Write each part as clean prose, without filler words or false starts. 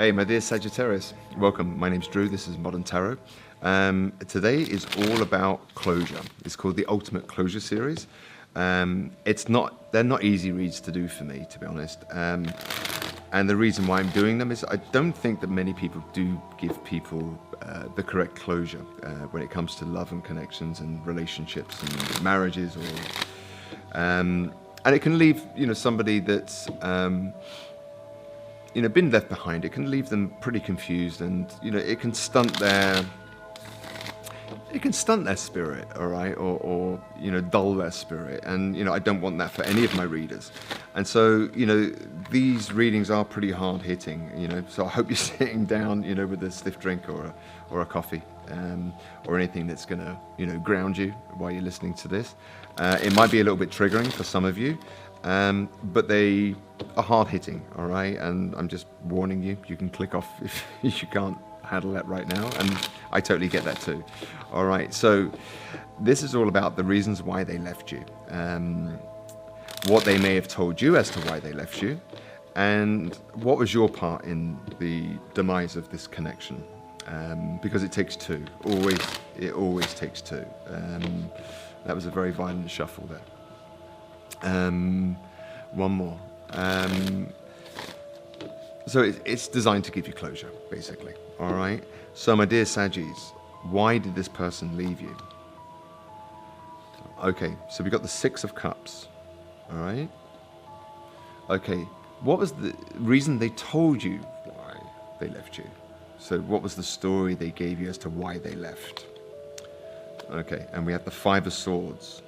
Hey, my dear Saggitarius, welcome. My name's Drew. This is Modern Tarot. Today is all about closure. It's called the Ultimate Closure Series. They're not easy reads to do for me, to be honest. And the reason why I'm doing them is I don't think that many people do give people the correct closure when it comes to love and connections and relationships and marriages, and it can leave somebody that's been left behind. It can leave them pretty confused, and it can stunt their spirit, all right, or dull their spirit. And I don't want that for any of my readers. And so these readings are pretty hard hitting. So I hope you're sitting down with a stiff drink or a coffee, or anything that's gonna ground you while you're listening to this. It might be a little bit triggering for some of you, but they are hard hitting, all right? And I'm just warning you, you can click off if you can't handle that right now, and I totally get that too. All right, so this is all about the reasons why they left you, what they may have told you as to why they left you, and what was your part in the demise of this connection, because it takes two. It always takes two. That was a very violent shuffle there. One more. So it's designed to give you closure, basically. All right. So, my dear Saggies, why did this person leave you? Okay. So we got the Six of Cups. All right. Okay. What was the reason they told you why they left you? So, what was the story they gave you as to why they left? Okay. And we have the Five of Swords.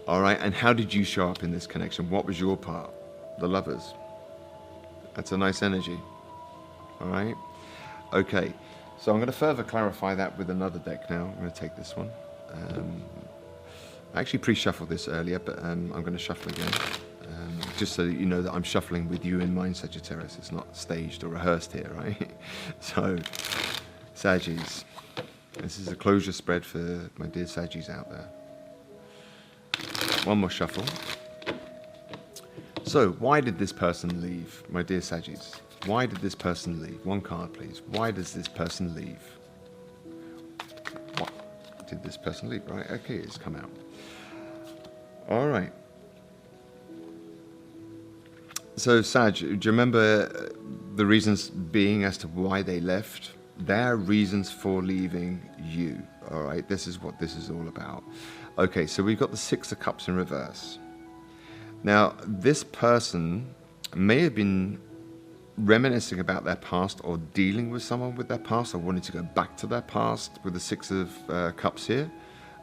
All right, and how did you show up in this connection? What was your part? The Lovers. That's a nice energy. All right. Okay, so I'm going to further clarify that with another deck now. I'm going to take this one. I actually pre-shuffled this earlier, but I'm going to shuffle again. Just so that you know that I'm shuffling with you in mind, Sagittarius. It's not staged or rehearsed here, right? So, Saggies. This is a closure spread for my dear Saggies out there. One more shuffle. So, why did this person leave, my dear Saggies? Why did this person leave? One card, please. Why does this person leave? What did this person leave? Right, okay, it's come out. All right. So, Sag, do you remember the reasons being as to why they left? Their reasons for leaving you. All right, this is what this is all about. Okay, so we've got the Six of Cups in reverse. Now, this person may have been reminiscing about their past or dealing with someone with their past or wanting to go back to their past with the Six of Cups here.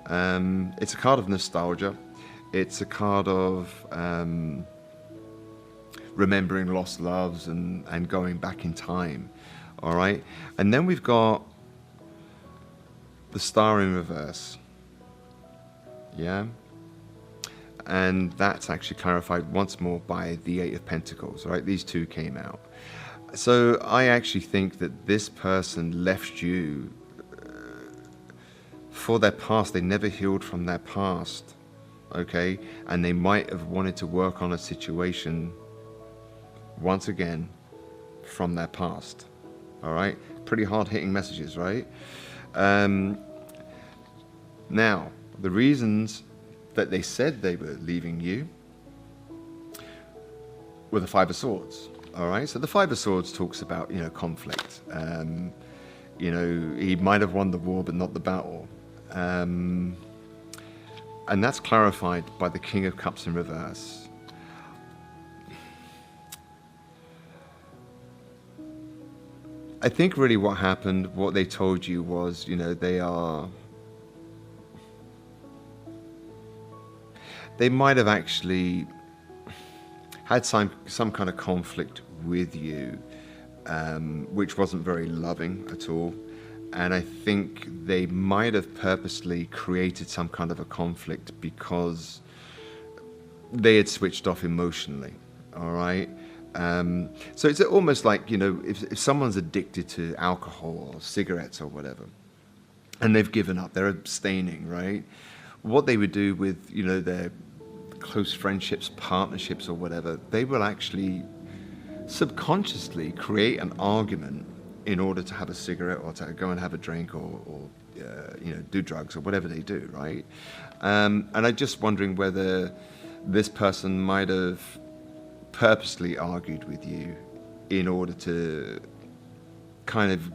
It's a card of nostalgia. It's a card of remembering lost loves and going back in time. All right, and then we've got the Star in reverse. Yeah, and that's actually clarified once more by the Eight of Pentacles. Right, these two came out. So I actually think that this person left you for their past. They never healed from their past. Okay, and they might have wanted to work on a situation once again from their past. All right, pretty hard-hitting messages, right? Now, the reasons that they said they were leaving you were the Five of Swords. All right, so the Five of Swords talks about conflict. He might have won the war, but not the battle, and that's clarified by the King of Cups in reverse. I think really what happened, what they told you was, they might have actually had some kind of conflict with you, which wasn't very loving at all. And I think they might have purposely created some kind of a conflict because they had switched off emotionally, all right? So it's almost like, if someone's addicted to alcohol or cigarettes or whatever, and they've given up, they're abstaining, right? What they would do with, their close friendships, partnerships or whatever, they will actually subconsciously create an argument in order to have a cigarette or to go and have a drink or do drugs or whatever they do, right? And I'm just wondering whether this person might have purposely argued with you in order to kind of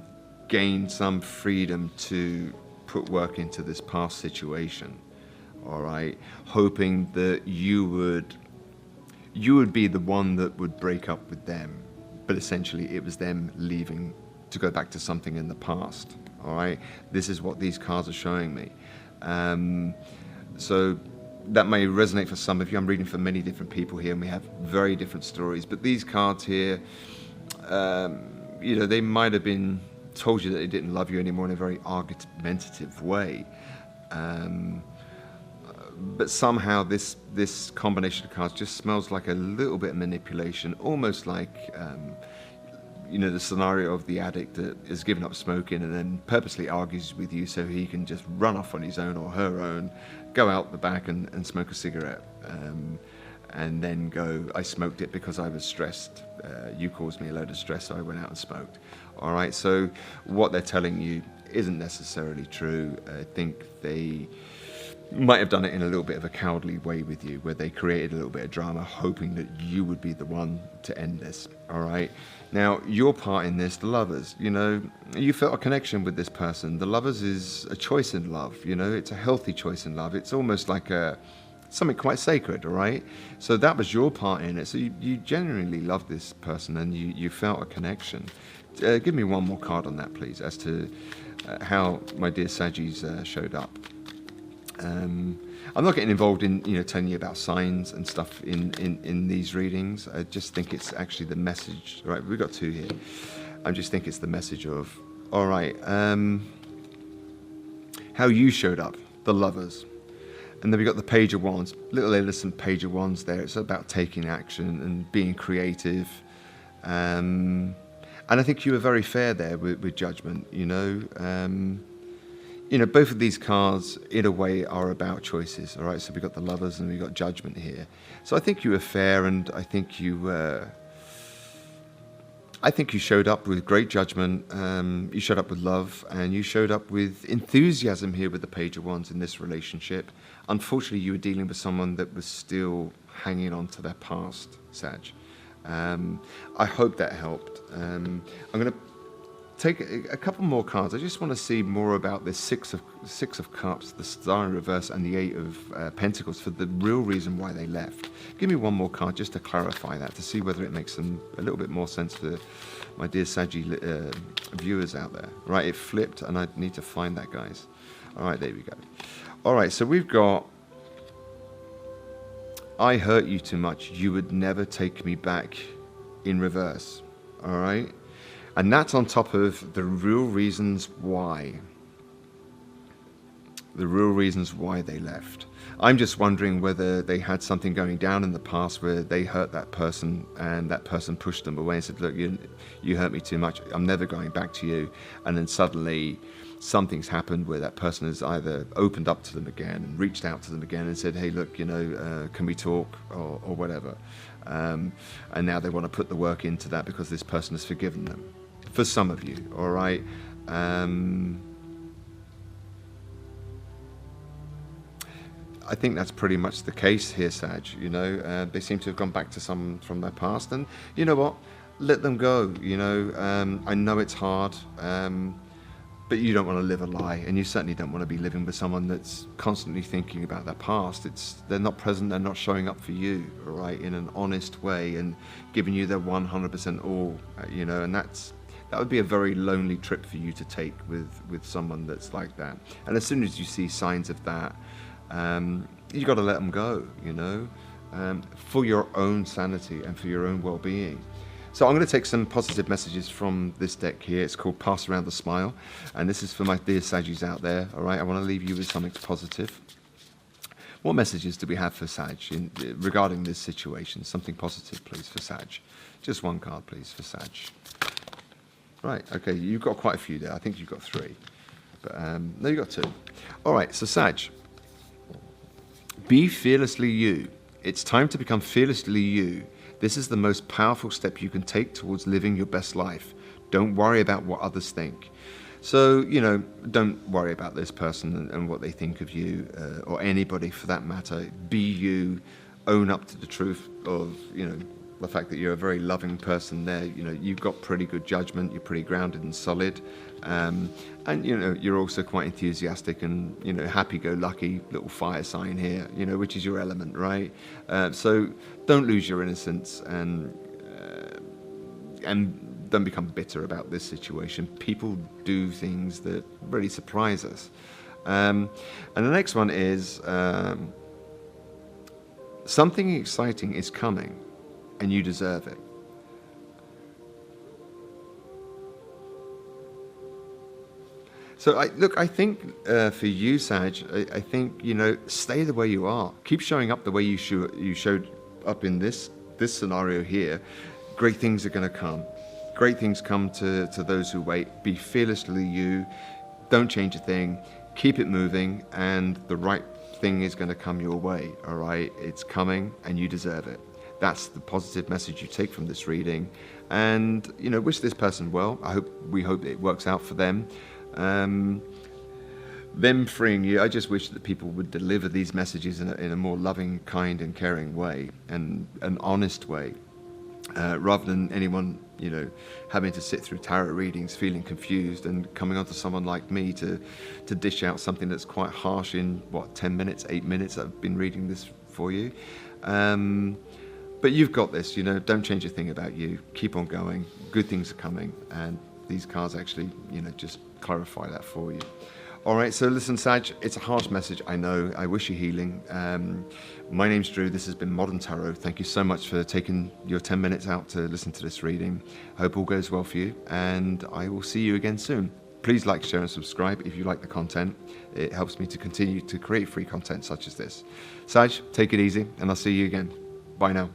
gain some freedom to put work into this past situation, all right? Hoping that you would be the one that would break up with them, but essentially it was them leaving to go back to something in the past, all right? This is what these cards are showing me. So that may resonate for some of you. I'm reading for many different people here, and we have very different stories. But these cards here, they might have been told you that they didn't love you anymore in a very argumentative way. But somehow this combination of cards just smells like a little bit of manipulation, almost like the scenario of the addict that has given up smoking and then purposely argues with you so he can just run off on his own or her own, go out the back and smoke a cigarette, and then go, I smoked it because I was stressed. You caused me a load of stress, so I went out and smoked. All right, so what they're telling you isn't necessarily true. I think they might have done it in a little bit of a cowardly way with you, where they created a little bit of drama, hoping that you would be the one to end this. All right. Now, your part in this, the lovers, you felt a connection with this person. The lovers is a choice in love. It's a healthy choice in love. It's almost like something quite sacred. All right. So that was your part in it. So you genuinely loved this person, and you felt a connection. Give me one more card on that, please, as to how my dear Saggis showed up. I'm not getting involved in telling you about signs and stuff in these readings. I just think it's actually the message. Right, we've got two here. I just think it's the message of, all right, how you showed up, the lovers. And then we got the Page of Wands, little innocent Page of Wands there. It's about taking action and being creative. And I think you were very fair there with Judgment, both of these cards, in a way, are about choices, all right? So we've got the Lovers and we've got Judgment here. So I think you were fair, and I think you showed up with great judgment. You showed up with love, and you showed up with enthusiasm here with the Page of Wands in this relationship. Unfortunately, you were dealing with someone that was still hanging on to their past, Sag. I hope that helped. I'm going to take a couple more cards. I just want to see more about this Six of Cups, the Star in reverse, and the Eight of Pentacles for the real reason why they left. Give me one more card just to clarify that, to see whether it makes a little bit more sense for my dear Saggy viewers out there. Right, it flipped, and I need to find that, guys. All right, there we go. All right, so we've got, I hurt you too much. You would never take me back, in reverse. All right? And that's on top of the real reasons why. The real reasons why they left. I'm just wondering whether they had something going down in the past where they hurt that person and that person pushed them away and said, look, you hurt me too much. I'm never going back to you. And then suddenly something's happened where that person has either opened up to them again and reached out to them again and said, hey, look, can we talk or whatever. And now they want to put the work into that because this person has forgiven them. For some of you, all right? I think that's pretty much the case here, Sag. They seem to have gone back to some from their past, and you know what? Let them go. I know it's hard, but you don't want to live a lie, and you certainly don't want to be living with someone that's constantly thinking about their past. They're not present, they're not showing up for you, all right, in an honest way and giving you their 100% all, and that would be a very lonely trip for you to take with someone that's like that. And as soon as you see signs of that, you got to let them go, for your own sanity and for your own well-being. So I'm going to take some positive messages from this deck here. It's called Pass Around the Smile. And this is for my dear Saggies out there, all right? I want to leave you with something positive. What messages do we have for Sag regarding this situation? Something positive, please, for Sag. Just one card, please, for Sag. Right, okay, you've got quite a few there. I think you've got 3. But no, you've got 2. All right, so Sag, be fearlessly you. It's time to become fearlessly you. This is the most powerful step you can take towards living your best life. Don't worry about what others think. So, don't worry about this person and what they think of you, or anybody for that matter. Be you. Own up to the truth of, the fact that you're a very loving person there. You've got pretty good judgment. You're pretty grounded and solid. And, you're also quite enthusiastic and, happy-go-lucky little fire sign here, which is your element, right? So don't lose your innocence and don't become bitter about this situation. People do things that really surprise us. And the next one is something exciting is coming and you deserve it. So I think for you, Sag, I think, stay the way you are. Keep showing up the way you showed up in this scenario here. Great things are going to come. Great things come to those who wait. Be fearlessly you. Don't change a thing. Keep it moving, and the right thing is going to come your way, all right? It's coming, and you deserve it. That's the positive message you take from this reading. And, wish this person well. We hope it works out for them. Them freeing you, I just wish that people would deliver these messages in a more loving, kind, and caring way, and an honest way, rather than anyone, having to sit through tarot readings, feeling confused, and coming onto someone like me to dish out something that's quite harsh in 10 minutes, 8 minutes. I've been reading this for you. But you've got this, don't change a thing about you. Keep on going. Good things are coming. And these cards actually, just clarify that for you. All right, so listen, Sag, it's a harsh message, I know. I wish you healing. My name's Drew. This has been Modern Tarot. Thank you so much for taking your 10 minutes out to listen to this reading. Hope all goes well for you, and I will see you again soon. Please like, share, and subscribe if you like the content. It helps me to continue to create free content such as this. Sag, take it easy, and I'll see you again. Bye now.